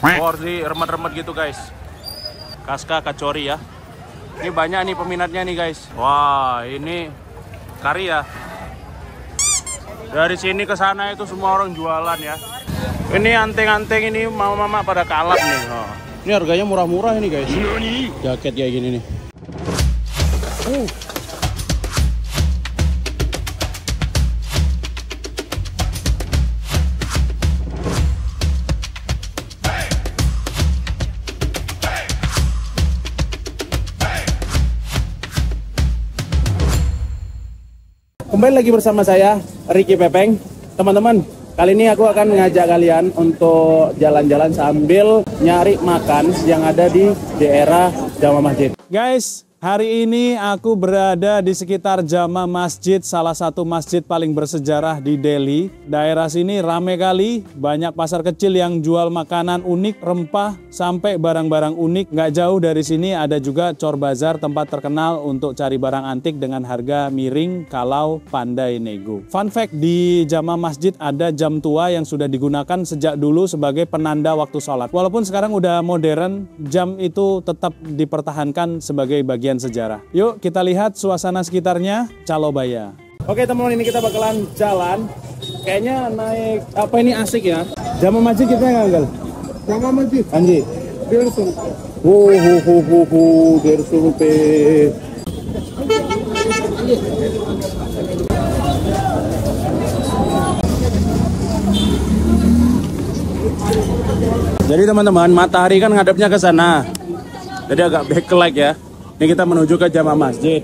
Porsi remet-remet gitu guys. Kaska kacori ya. Ini banyak nih peminatnya nih guys. Wah, ini kari ya. Dari sini ke sana itu semua orang jualan ya. Ini anteng-anteng ini mama-mama pada kalap nih. Oh. Ini harganya murah-murah ini guys. Jaket kayak gini nih. Kembali lagi bersama saya, Ricky Pepeng. Teman-teman, kali ini aku akan mengajak kalian untuk jalan-jalan sambil nyari makan yang ada di daerah Jama Masjid. Guys, hari ini aku berada di sekitar Jama Masjid, salah satu masjid paling bersejarah di Delhi. Daerah sini rame kali, banyak pasar kecil yang jual makanan unik, rempah, sampai barang-barang unik. Nggak jauh dari sini ada juga Chor Bazaar, tempat terkenal untuk cari barang antik dengan harga miring kalau pandai nego. Fun fact, di Jama Masjid ada jam tua yang sudah digunakan sejak dulu sebagai penanda waktu sholat. Walaupun sekarang udah modern, jam itu tetap dipertahankan sebagai bagian sejarah. Yuk kita lihat suasana sekitarnya Calobaya. Oke teman-teman, ini kita bakalan jalan. Kayaknya naik apa ini asik ya. Jama Masjid kita nggak Anggal? Jama Masjid. Anji. 150 rupiah. Jadi teman-teman, matahari kan ngadepnya ke sana. Jadi agak backlight ya. Ini kita menuju ke Jama Masjid.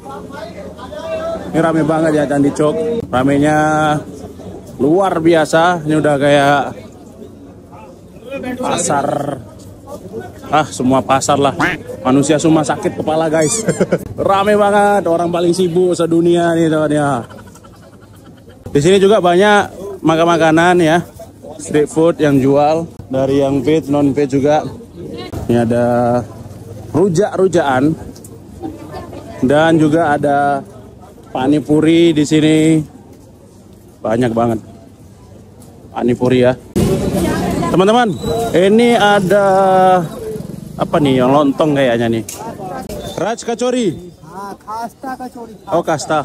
Ini rame banget ya Candi Chowk. Ramenya luar biasa. Ini udah kayak pasar. Semua pasar lah. Manusia semua sakit kepala guys. Rame banget. Orang paling sibuk sedunia nih teman ya. Di sini juga banyak makan-makanan ya. Street food yang jual. Dari yang veg, non veg juga. Ini ada rujak-rujakan. Dan juga ada panipuri di sini. Banyak banget panipuri ya. Teman-teman, ini ada apa nih yang lontong kayaknya nih. Raj kacori. Kasta kacori. Oh, kaska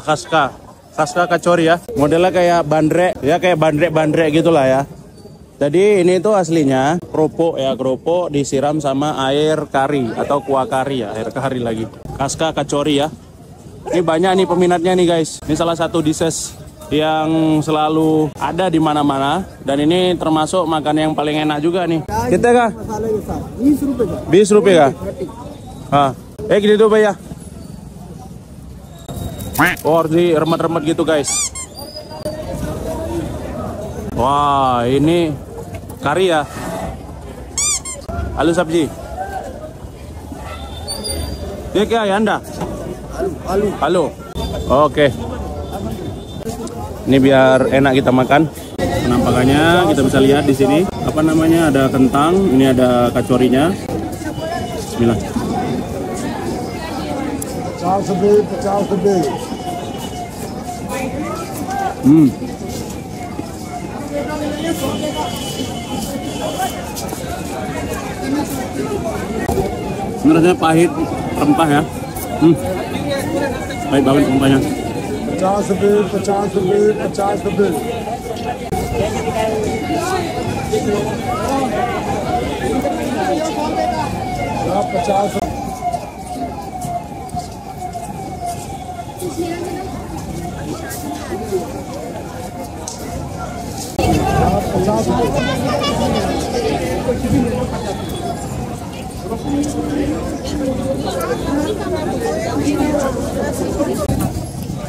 kacori ya. Modelnya kayak bandrek, ya kayak bandrek gitulah ya. Jadi ini tuh aslinya keropok ya, keropok disiram sama air kari atau kuah kari ya, air kari lagi. Kaska kacori ya. Ini banyak nih peminatnya nih guys. Ini salah satu dishes yang selalu ada di mana-mana, dan ini termasuk makan yang paling enak juga nih. Kita kah? 20 rupiah. Gini tuh ya. Porsi remet-remet gitu guys. Wah, ini kari ya. Halo sabji. Ini kaya Anda? Halo. Oke. Ini biar enak kita makan. Penampakannya kita bisa lihat di sini. Apa namanya? Ada kentang, ini ada kacorinya. Bismillah. 50 rupiah. Ini rasanya pahit, rempah ya. Pahit banget rempahnya. 50 rupiah. 50 rupiah. Ya, 50.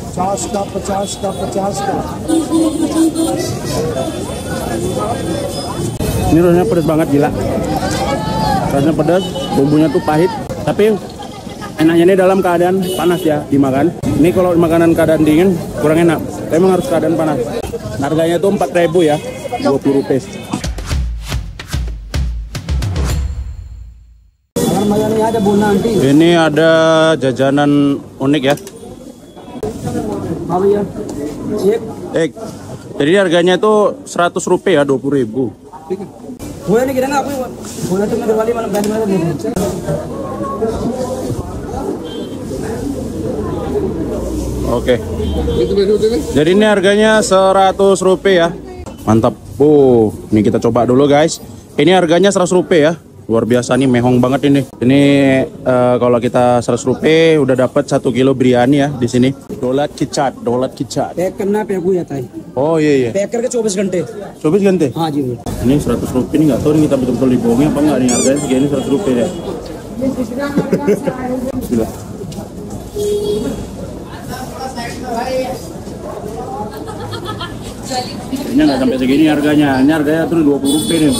पचास का Ini rasanya pedas banget, gila. Rasanya pedas, bumbunya tuh pahit, tapi enaknya ini dalam keadaan panas ya dimakan. Ini kalau makanan keadaan dingin kurang enak, memang harus keadaan panas. Harganya tuh 4.000 ya, 20 rupiah. Ini ada jajanan unik ya. Jadi harganya tuh 100 rupiah, 20.000. Gue ini kira aku boleh tuh ngerwali malam ganti malam ini. Oke. Jadi ini harganya 100 rupiah. Mantap. Ini kita coba dulu guys. Ini harganya 100 rupiah ya. Luar biasa nih, mehong banget ini. Ini kalau kita 100 rupiah udah dapat 1 kilo biryani ya di sini. Dolat kicat. Kena pe aku ya tay. Oh iya. Peker ke 24 घंटे. 24 ganti? हाँ जी. Ini 100 rupiah nih, nggak tahu nih kita betul-betul dibohongi apa nggak nih, harganya segini 100 rupiah ya. Bismillah. Ini nggak sampai segini harganya. Ini harganya tuh 20 rupiah nih.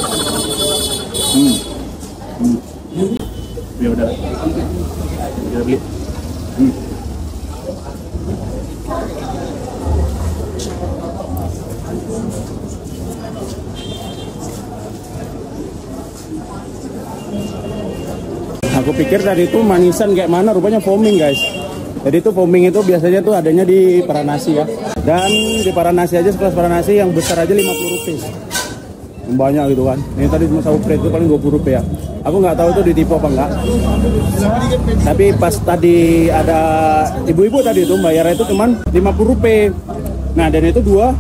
Ya udah. Kita beli. Aku pikir tadi itu manisan kayak mana, rupanya foaming guys. Jadi itu foaming itu biasanya tuh adanya di Paranasi ya. Dan di Paranasi aja, sekelas Paranasi yang besar aja 50 rupiah. Banyak gitu kan. Ini tadi cuma saus itu paling 20 rupiah. Aku nggak tahu itu ditipu apa enggak. Tapi pas tadi ada ibu-ibu tadi itu bayarnya itu cuma 50 rupiah. Nah dan itu dua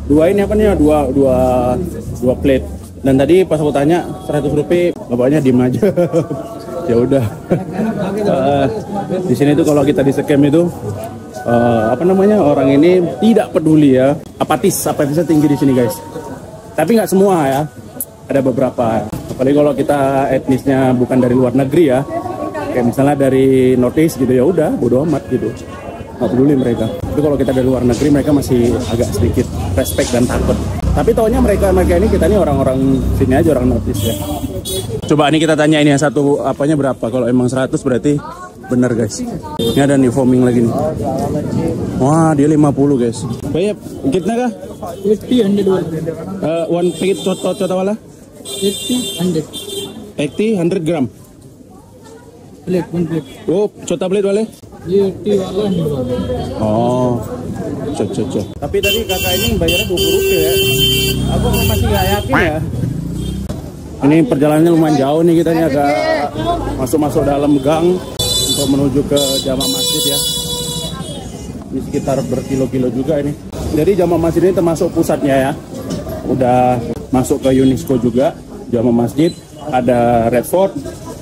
ini apa nih, dua plate. Dan tadi pas aku tanya 100 rupiah, bapaknya diem aja. Ya udah. Di sini tuh kalau kita di scam itu apa namanya, orang ini tidak peduli ya, apatisnya tinggi di sini guys. Tapi nggak semua ya, ada beberapa. Apalagi kalau kita etnisnya bukan dari luar negeri ya, kayak misalnya dari Northeast gitu, ya udah bodo amat gitu, nggak peduli mereka. Tapi kalau kita dari luar negeri, mereka masih agak sedikit respect dan takut. Tapi taunya mereka ini, kita ini orang-orang sini aja, orang Northeast ya. Coba ini kita tanya ini yang satu apanya berapa. Kalau emang 100 berarti bener guys. Ini ada nih foaming lagi nih. Wah dia 50 guys. Baik, kitna kah? 80 One packet chota wala? 100 100 gram. plate, 1 plate. Oh chota plate wale? ये 80 वाला नहीं वाला. Oh, cocok. Tapi tadi kakak ini bayarnya 20 rupiah ya. Aku masih nggak yakin ya. Ini perjalanannya lumayan jauh nih, kita ini agak masuk dalam gang untuk menuju ke Jama Masjid ya. Ini sekitar berkilo-kilo juga ini. Jadi Jama Masjid ini termasuk pusatnya ya. Udah masuk ke UNESCO juga. Jama Masjid, ada Red Fort,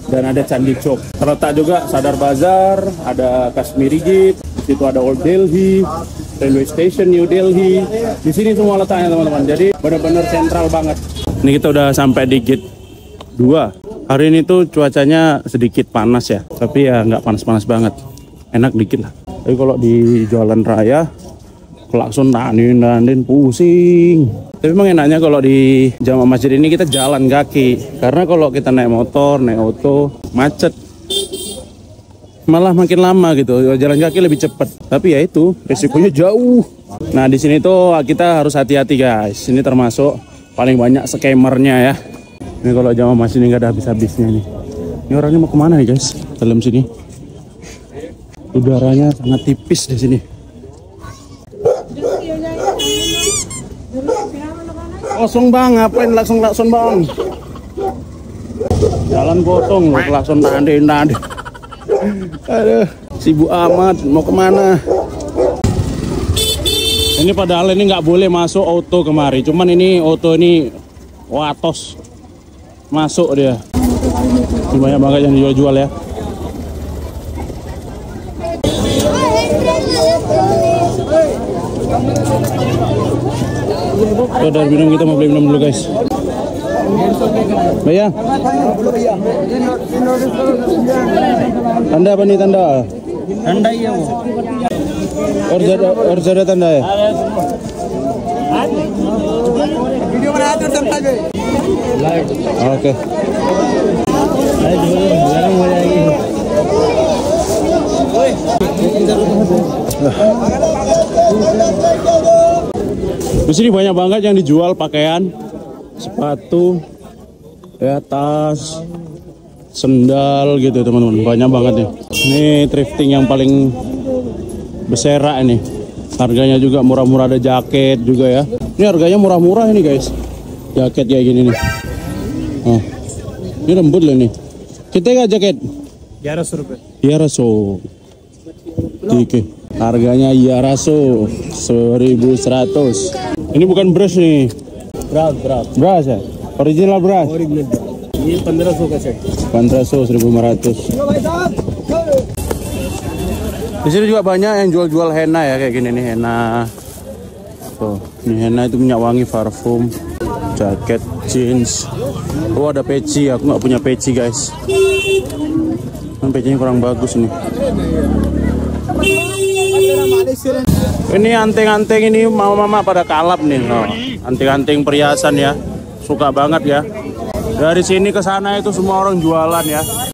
dan ada Candi Chowk. Terletak juga Sadar Bazar, ada Kashmiri Gate, di situ ada Old Delhi, Railway Station New Delhi. Di sini semua letaknya teman-teman. Jadi benar-benar sentral banget. Ini kita udah sampai di Gate 2. Hari ini tuh cuacanya sedikit panas ya, tapi ya nggak panas-panas banget. Enak dikit lah. Tapi kalau di jalan raya, klakson dandin pusing. Tapi memang enaknya kalau di Jama Masjid ini kita jalan kaki. Karena kalau kita naik motor, naik auto, macet. Malah makin lama gitu. Jalan kaki lebih cepat. Tapi ya itu, risikonya jauh. Nah di sini tuh kita harus hati-hati guys. Ini termasuk paling banyak scammernya ya. Ini kalau Jama Masjid ini nggak ada habis-habisnya nih. Ini orangnya mau kemana nih guys? Dalam sini. Udaranya sangat tipis di sini. Kosong bang, ngapain klakson bang? Jalan kosong, klakson tanding. Aduh, sibuk amat, mau kemana? Ini padahal ini nggak boleh masuk auto kemari, cuman ini auto ini watos masuk dia. Ini banyak banget yang dijual-jual ya. Udah minum, kita mau beli minum dulu guys. Bayar. Tanda apa nih tanda? ठंडा ही है वो. और जरा tanda ya. Video बनाया तो सब तक Oke. गरम हो जाएगी. Di sini banyak banget yang dijual pakaian, sepatu, ya tas, sendal gitu teman-teman. Banyak banget nih. Ini thrifting yang paling bersera ini. Harganya juga murah-murah, ada jaket juga ya. Ini harganya murah-murah ini guys. Jaket kayak gini nih. Oh, ini lembut loh nih. Kita nggak jaket? 1100 रुपए 1100. Oke. Harganya 1100, 1100. Ini bukan brush nih. Brush ya? Original brush. ये 1500 का सेट 1500, 1500. Di sini juga banyak yang jual-jual henna ya, kayak gini nih henna. Tuh, ini henna itu minyak wangi, parfum, jaket, jeans. Oh, ada peci, aku nggak punya peci guys. Pecinya kurang bagus nih. Ini anting-anting ini mama-mama pada kalap nih. Oh, anting-anting perhiasan ya. Suka banget ya. Dari sini ke sana itu semua orang jualan ya.